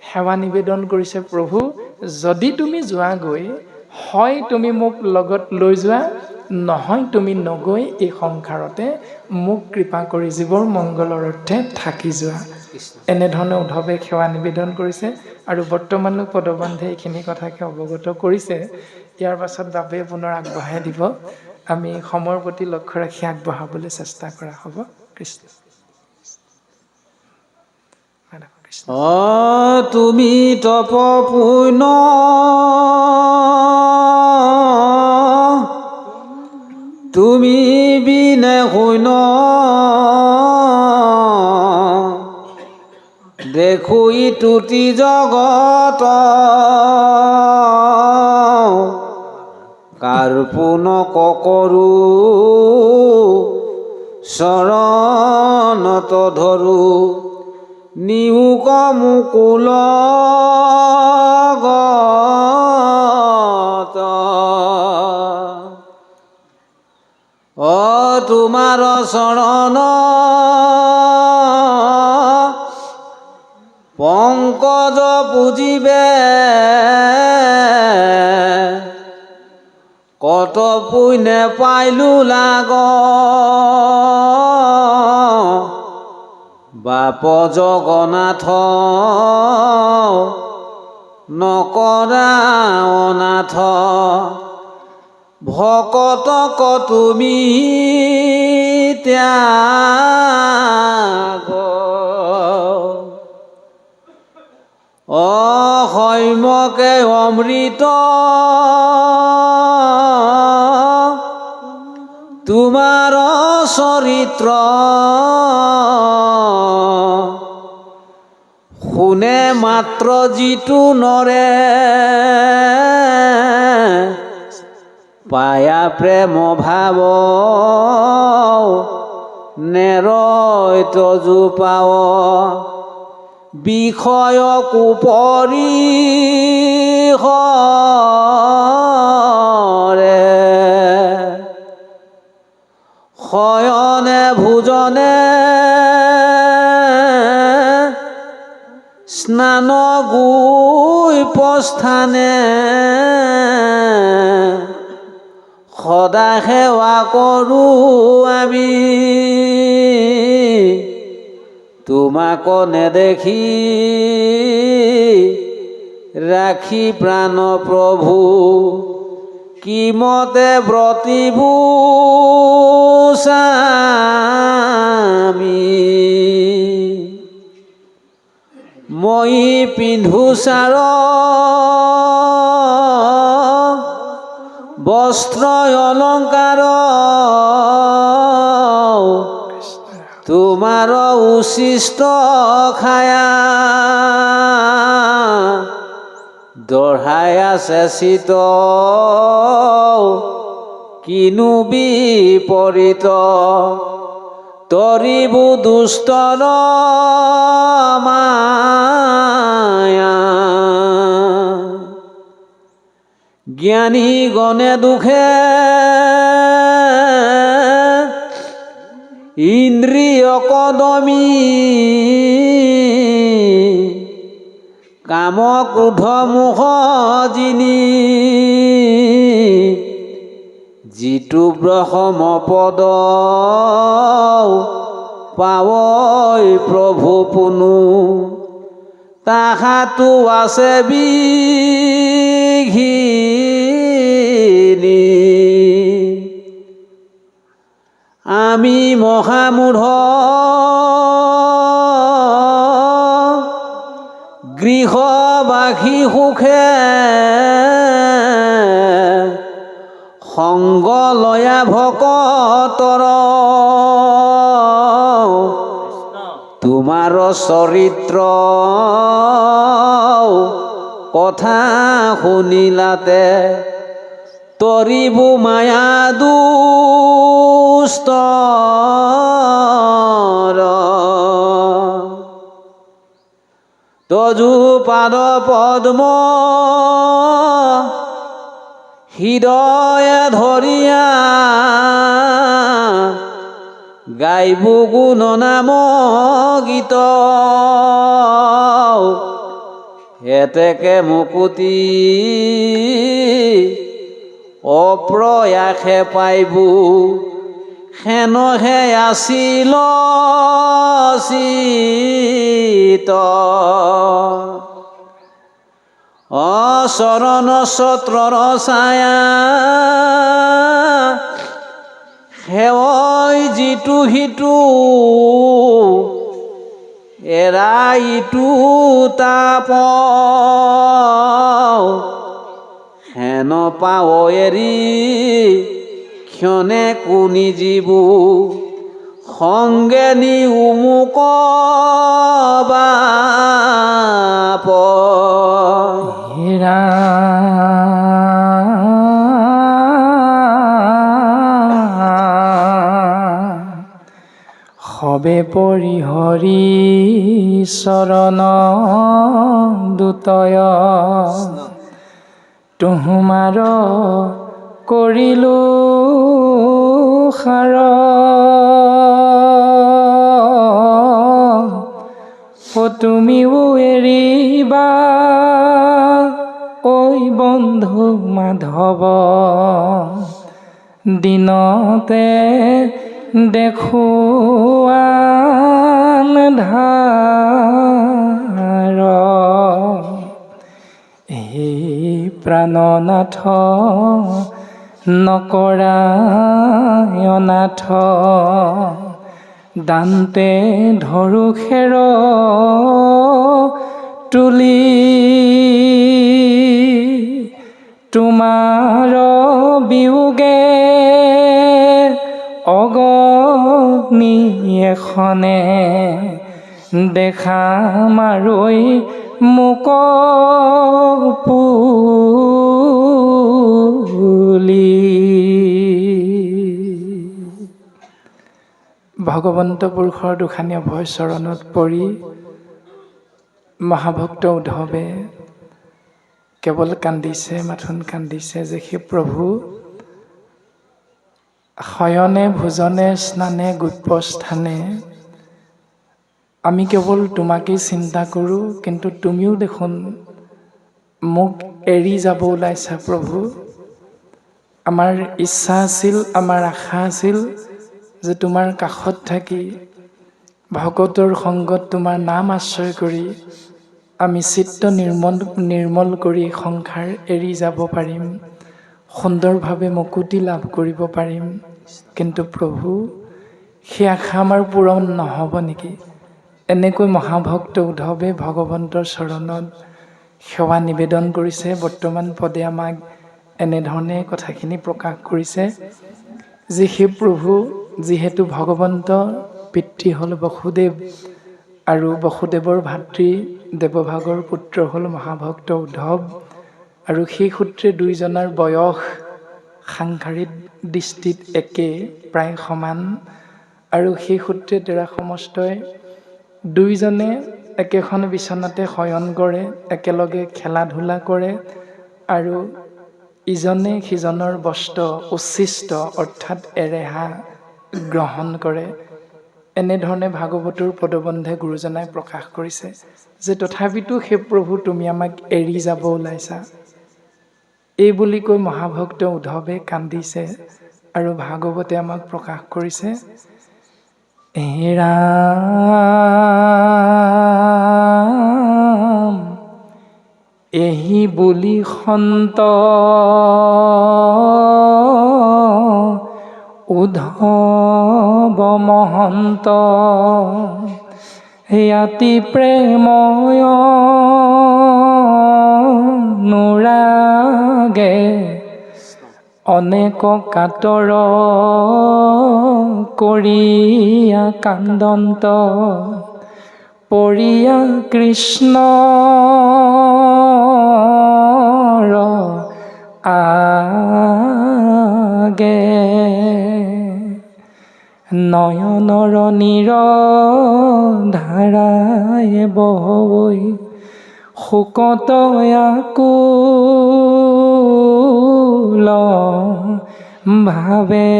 সেৱা নিবেদন কৰিছে, প্ৰভু যদি তুমি যোৱাগৈ, হয় তুমি মোক লগত লৈ যোৱা, নহয় তুমি নগৈ এই সংসাৰতে মোক কৃপা কৰি জীৱৰ মংগলৰ অৰ্থে থাকি যোৱা। এনেধৰণে উদ্ধৱে সেৱা নিবেদন কৰিছে। আৰু বৰ্তমানো পদবন্ধে এইখিনি কথাকে অৱগত কৰিছে। ইয়াৰ পাছত বাপে পুনৰ আগবঢ়াই দিব। আমি সময়ৰ প্ৰতি লক্ষ্য ৰাখি আগবঢ়াবলৈ চেষ্টা কৰা হ'ব। কৃষ্ণ কৃষ্ণ। তুমি তপ পুণ্য তুমি বিনে শূন্য, দেখো ইতুতি জগত কাৰ পুন ককৰু, চৰণত ধৰো নিউক মুকুল গত। তোমাৰ চৰণ পংকজ পুজিবে, কত পুণ্যে পাইলো লাগ, বাপ জগন্নাথ নকৰা অনাথ, ভকতক তুমি ত্যাগ, অসম্যকে অমৃত তোমাৰ চৰিত্ৰ, শুনে মাত্ৰ যিটো নৰে, পায়া প্ৰেম ভাৱ নেৰয় তজু পাৱ, বিষয় কুপৰি হৰে, শয়নে ভোজনে স্নান গুই প্ৰস্থানে সদা সেৱা কৰোঁ আমি তোমাক নেদেখি ৰাখি প্ৰাণ প্ৰভু কিমতে ব্ৰতিবোৰ স্বামী মই পিন্ধো চাৰ বস্ত্ৰ অলংকাৰ তোমাৰ উচিষ্ট খায়া দঢ়াই আছে চিত কিনো বিপৰীত তৰিবু দুষ্টৰ মায়া জ্ঞানী গণে দুখে ইন্দ্ৰিয় কদমী কাম ক্ৰোধ মুখ জিনি যিটো ব্ৰহ্ম পদ পাৱই প্ৰভু পুনু তাহাতো আছে বিঘিনি আমি মহামূঢ় গৃহবাসী সুখে সংগ লয়া ভকতৰ তোমাৰ চৰিত্ৰ কথা শুনিলাতে তৰিবু মায়া দুষ্টৰ তজু পাদ পদ্ম হৃদয়ে ধৰিয়া গাইবু গুণ নাম গীত হেতেকে মুকুতি অপ্ৰয়াসে পাইবু সেনহে আছিল চিত অচৰণ ছত্ৰৰ ছায়া সেৱই যিটো সিটো এৰা ইটো তাপ হেন পাৱ এৰি ক্ষণে কুনি জীবু সংগে নি উমুক বাপ হেৰা সবে পৰি হৰি চৰণ দুতয় তুহুমাৰ কৰিলো সাৰ তুমিও এৰিবা ঐ বন্ধু মাধৱ দিনতে দেখুৱান ধাৰ হে প্ৰাণনাথ নকৰা অনাথ দান্তে ধৰো খেৰ তুলি তোমাৰ বিয়োগে অগ্নি এখনে দেখা মাৰৈ মোক পুলি ভগৱন্ত পুৰুষৰ দুখানী অভয় চৰণত পৰি মহাভক্ত উদ্ধৱে কেৱল কান্দিছে, মাথোন কান্দিছে যে সেই প্ৰভু শয়নে ভোজনে স্নানে গুপ্তস্থানে আমি কেৱল তোমাকেই চিন্তা কৰোঁ, কিন্তু তুমিও দেখোন মোক এৰি যাব ওলাইছা প্ৰভু। আমাৰ ইচ্ছা আছিল, আমাৰ আশা আছিল যে তোমাৰ কাষত থাকি ভকতৰ সংগত তোমাৰ নাম আশ্ৰয় কৰি আমি চিত্ত নিৰ্মল কৰি সংসাৰ এৰি যাব পাৰিম, সুন্দৰভাৱে মুকুতি লাভ কৰিব পাৰিম। কিন্তু প্ৰভু, সেই আশা আমাৰ পূৰণ নহ'ব নেকি? এনেকৈ মহাভক্ত উদ্ধৱে ভগৱন্তৰ চৰণত সেৱা নিবেদন কৰিছে। বৰ্তমান পদে আমাক এনেধৰণে কথাখিনি প্ৰকাশ কৰিছে যে সেই প্ৰভু, যিহেতু ভগৱন্ত পিতৃ হ'ল বসুদেৱ আৰু বসুদেৱৰ ভাতৃ দেৱভাগৰ পুত্ৰ হ'ল মহাভক্ত উদ্ধৱ, আৰু সেই সূত্ৰে দুইজনাৰ বয়স সাংসাৰিক দৃষ্টিত একে, প্ৰায় সমান, আৰু সেই সূত্ৰে তেৰা সমস্তই দুইজনে একেখন বিচনাতে শয়ন কৰে, একেলগে খেলা ধূলা কৰে, আৰু ইজনে সিজনৰ বস্ত্ৰ উচ্ছিষ্ট অৰ্থাৎ এৰেহা গ্ৰহণ কৰে। এনেধৰণে ভাগৱতৰ পদবন্ধে গুৰুজনাই প্ৰকাশ কৰিছে যে তথাপিতো সেই প্ৰভু তুমি আমাক এৰি যাব ওলাইছা। এই বুলি কৈ মহাভক্ত উদ্ধৱে কান্দিছে, আৰু ভাগৱতে আমাক প্ৰকাশ কৰিছে, হে ৰাম এহি বুলি সন্ত উদ্ধৱ মহন্ত, ইয়াতি প্ৰেময় নুৰাগে অনেক কাতৰ কৰিয়া কান্দন্ত, পৰিয়া কৃষ্ণৰ আগে, নয়নৰ নীৰ ধাৰাই বৈ শোকত আকুল ভাবে,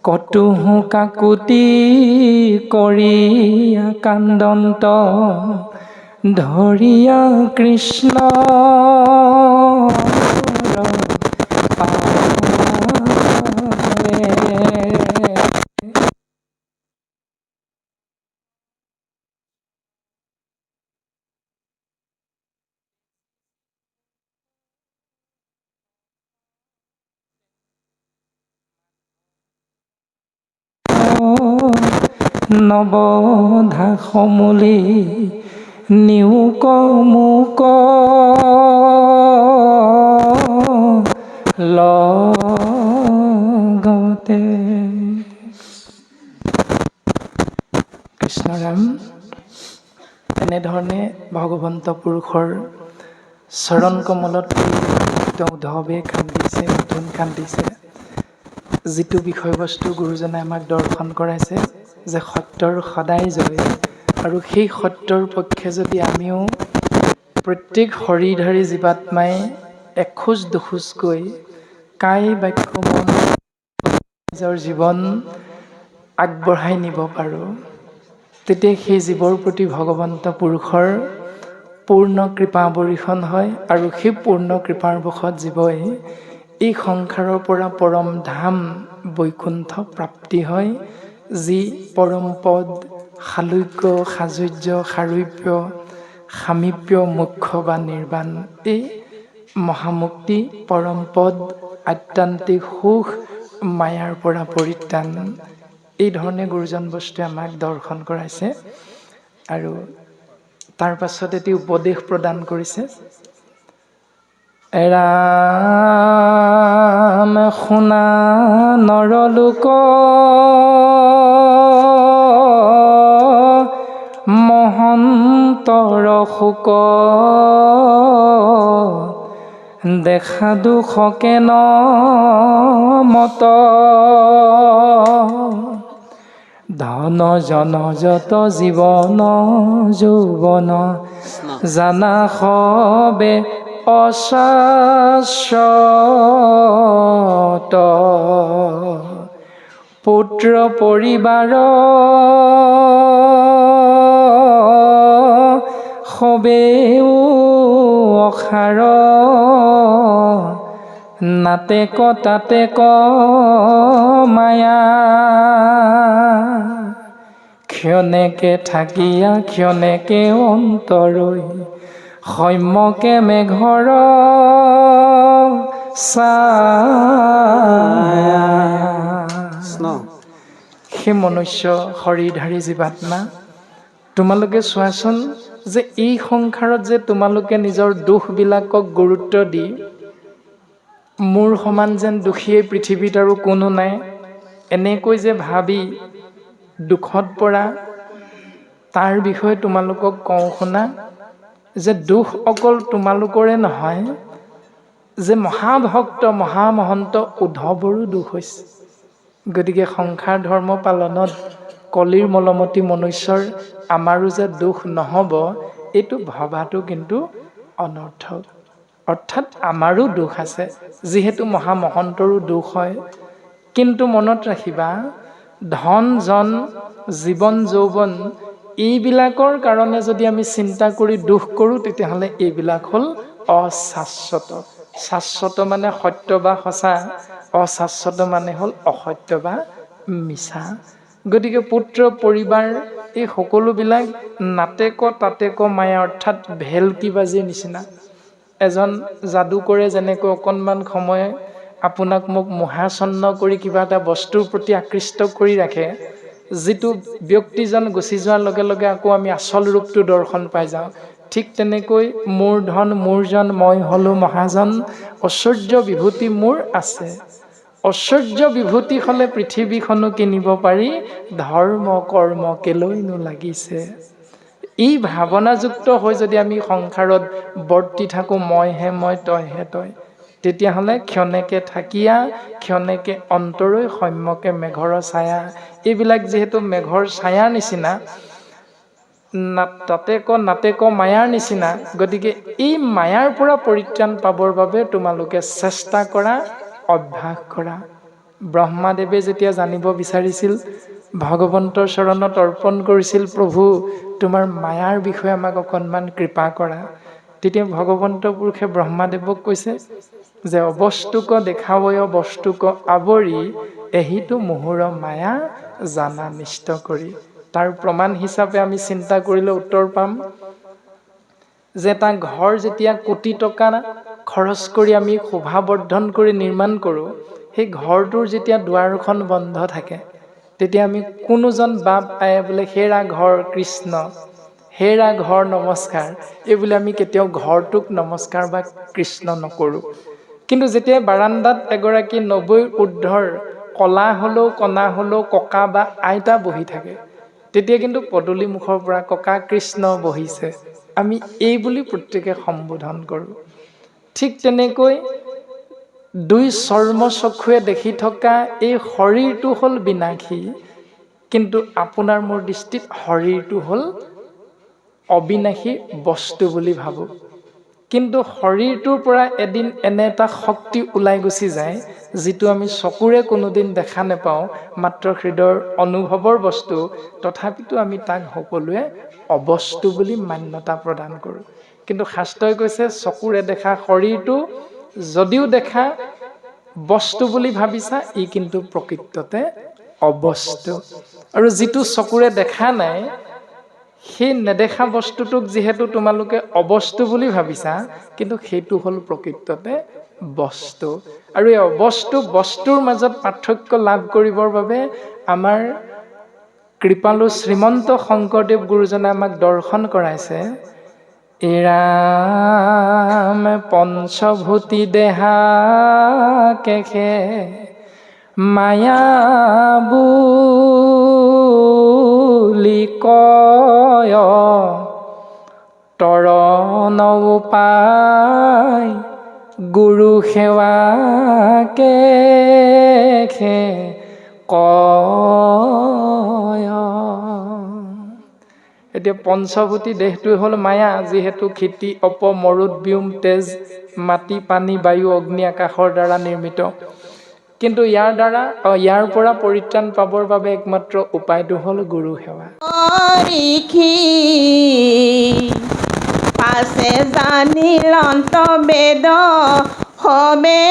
কতুহু কাকুতি কৰিয়া কান্দন্ত, ধৰিয়া কৃষ্ণ নৱধা সমূলি নিউক মুক লগতে। কৃষ্ণৰাম, এনেধৰণে ভগৱন্ত পুৰুষৰ চৰণ কমলত উদ্ধৱে কান্দিছে, নতুন কান্দিছে। যিটো বিষয়বস্তু গুৰুজনাই আমাক দৰ্শন কৰাইছে যে সত্যৰ সদায় জয়, আৰু সেই সত্যৰ পক্ষে যদি আমিও প্ৰত্যেক শৰীৰধাৰী জীৱাত্মাই এখোজ দুখোজকৈ কায় বাক্য মন নিজৰ জীৱন আগবঢ়াই নিব পাৰোঁ, তেতিয়া সেই জীৱৰ প্ৰতি ভগৱন্ত পুৰুষৰ পূৰ্ণ কৃপা বৰ্ষণ হয়, আৰু সেই পূৰ্ণ কৃপাৰ বশত জীৱই এই সংসাৰৰ পৰা পৰম ধাম বৈকুণ্ঠ প্ৰাপ্তি হয়, যি পৰম পদ সালোক্য সাজুৰ্য সাৰূপ্য সামীপ্য মোক্ষ বা নিৰ্বাণ, এই মহামুক্তি পৰম পদ আত্যান্তিক সুখ মায়াৰ পৰা পৰিত্ৰাণ, এই ধৰণে গুৰুজন বস্তুৱে আমাক দৰ্শন কৰাইছে। আৰু তাৰ পাছত এটি উপদেশ প্ৰদান কৰিছে, ৰাম শুনা নৰলোক মহন্তৰ শোক, দেখা দুখকে ন মত, ধন জন যত জীৱন যৌৱন, জানা সবে অশাশ্বত, পুত্ৰ পৰিবাৰ সবেও অসাৰ নাটেক তাতেক মায়া ক্ষণেকে থাকিয়া ক্ষণেকে অন্তৰৈ সৌম্যকে মেঘৰ ছায়া। সেই মনুষ্য শৰীৰধাৰী জীৱাত্মা, তোমালোকে চোৱাচোন যে এই সংসাৰত যে তোমালোকে নিজৰ দুখবিলাকক গুৰুত্ব দি মোৰ সমান যেন দুখী এই পৃথিৱীত আৰু কোনো নাই এনেকৈ যে ভাবি দুখত পৰা, তাৰ বিষয়ে তোমালোকক কওঁ শুনা যে দুখ অকল তোমালোকৰে নহয়, যে মহাভক্ত মহামহন্ত উদ্ধৱৰো দুখ হৈছে। গতিকে সংসাৰ ধৰ্ম পালনত কলিৰ মলমতী মনুষ্যৰ আমাৰো যে দুখ নহ'ব এইটো ভবাটো কিন্তু অনৰ্থক। অৰ্থাৎ আমাৰো দুখ আছে, যিহেতু মহামহন্তৰো দুখ হয়। কিন্তু মনত ৰাখিবা, ধন জন জীৱন যৌৱন এইবিলাকৰ কাৰণে যদি আমি চিন্তা কৰি দুখ কৰোঁ তেতিয়াহ'লে এইবিলাক হ'ল অশাশ্বত। শাশ্বত মানে সত্য বা সঁচা, অশাশ্বত মানে হ'ল অসত্য বা মিছা। গতিকে পুত্ৰ পৰিবাৰ এই সকলোবিলাক নাটেক তাতেক মায়া, অৰ্থাৎ ভেলকিবাজিৰ নিচিনা। এজন যাদুকৰে যেনেকৈ অকণমান সময় আপোনাক মোক মোহাচন্ন কৰি কিবা এটা বস্তুৰ প্ৰতি আকৃষ্ট কৰি ৰাখে, যিটো ব্যক্তিজন গুচি যোৱাৰ লগে লগে আকৌ আমি আচল ৰূপটো দৰ্শন পাই যাওঁ। ঠিক তেনেকৈ মোৰ ধন মোৰ জন মই হ'লো মহাজন, ঐশ্বৰ্য বিভূতি মোৰ আছে। ঐশ্বৰ্য বিভূতি হ'লে পৃথিৱীখনো কিনিব পাৰি, ধৰ্ম কৰ্ম কেলৈনো লাগিছে। এই ভাৱনাযুক্ত হৈ যদি আমি সংসাৰত বৰ্তি থাকোঁ, মইহে মই তইহে তই, তেতিয়াহ'লে ক্ষণেকে থাকিয়া ক্ষণেকে অন্তৰৈ সৌম্যকে মেঘৰ ছায়া। এইবিলাক যিহেতু মেঘৰ ছায়াৰ নিচিনা, তাতেক নাটেক মায়াৰ নিচিনা, গতিকে এই মায়াৰ পৰা পৰিত্ৰাণ পাবৰ বাবে তোমালোকে চেষ্টা কৰা, অভ্যাস কৰা। ব্ৰহ্মাদেৱে যেতিয়া জানিব বিচাৰিছিল, ভগৱন্তৰ চৰণত অৰ্পণ কৰিছিল, প্ৰভু তোমাৰ মায়াৰ বিষয়ে আমাক অকণমান কৃপা কৰা, তেতিয়া ভগৱন্ত পুৰুষে ব্ৰহ্মাদেৱক কৈছে যে অবস্তুক দেখাবয় বস্তুক আৱৰি, এহিতো মোহৰ মায়া জানা নিষ্ট কৰি। তাৰ প্ৰমাণ হিচাপে আমি চিন্তা কৰিলে উত্তৰ পাম যে এটা ঘৰ যেতিয়া কোটি টকা খৰচ কৰি আমি শোভাবৰ্ধন কৰি নিৰ্মাণ কৰোঁ, সেই ঘৰটোৰ যেতিয়া দুৱাৰখন বন্ধ থাকে তেতিয়া আমি কোনোজন বাপ আয়ে বোলে হেৰা ঘৰ কৃষ্ণ, হেৰা ঘৰ নমস্কাৰ, এইবুলি আমি কেতিয়াও ঘৰটোক নমস্কাৰ বা কৃষ্ণ নকৰোঁ। কিন্তু যেতিয়া বাৰান্দাত এগৰাকী 90 ঊৰ্ধৰ কলা হ'লেও কণা হ'লেও ককা বা আইতা বহি থাকে, তেতিয়া কিন্তু পদূলি মুখৰ পৰা ককা কৃষ্ণ বহিছে, আমি এই বুলি প্ৰত্যেকে সম্বোধন কৰোঁ। ঠিক তেনেকৈ দুই চৰ্ম চক্ষুৱে দেখি থকা এই শৰীৰটো হ'ল বিনাশী, কিন্তু আপোনাৰ মোৰ দৃষ্টিত শৰীৰটো হ'ল অবিনাশী বস্তু বুলি ভাবোঁ। কিন্তু শৰীৰটোৰ পৰা এদিন এনে এটা শক্তি ওলাই গুচি যায়, যিটো আমি চকুৰে কোনোদিন দেখা নাপাওঁ, মাত্ৰ হৃদয়ৰ অনুভৱৰ বস্তু, তথাপিতো আমি তাক সকলোৱে অবস্তু বুলি মান্যতা প্ৰদান কৰোঁ। কিন্তু শাস্ত্ৰই কৈছে চকুৰে দেখা শৰীৰটো যদিও দেখা বস্তু বুলি ভাবিছা, ই কিন্তু প্ৰকৃততে অবস্তু। আৰু যিটো চকুৰে দেখা নাই, সেই নেদেখা বস্তুটোক যিহেতু তোমালোকে অবস্তু বুলি ভাবিছা, কিন্তু সেইটো হ'ল প্ৰকৃততে বস্তু। আৰু এই অবস্তু বস্তুৰ মাজত পাৰ্থক্য লাভ কৰিবৰ বাবে আমাৰ কৃপালু শ্ৰীমন্ত শংকৰদেৱ গুৰুজনে আমাক দৰ্শন কৰাইছে। এৰাম পঞ্চভূতি দেহা কেশে মায়া বুলি কয়, তৰণ উপায় গুৰু সেৱা কেশে কয়। এতিয়া পঞ্চভূতি দেহটোৱে হ'ল মায়া, যিহেতু ক্ষিতি অপ মৰুদ ব্যোম তেজ মাটি পানী বায়ু অগ্নি আকাশৰ দ্বাৰা নিৰ্মিত। কিন্তু ইয়াৰ পৰা পৰিত্ৰাণ পাবৰ বাবে একমাত্ৰ উপায়টো হ'ল গুৰু সেৱা। ঋষি পাছে জানিল বেদ সবে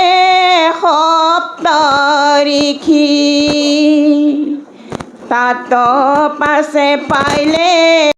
সপ্ত ঋষি তাত পাছে পাইলে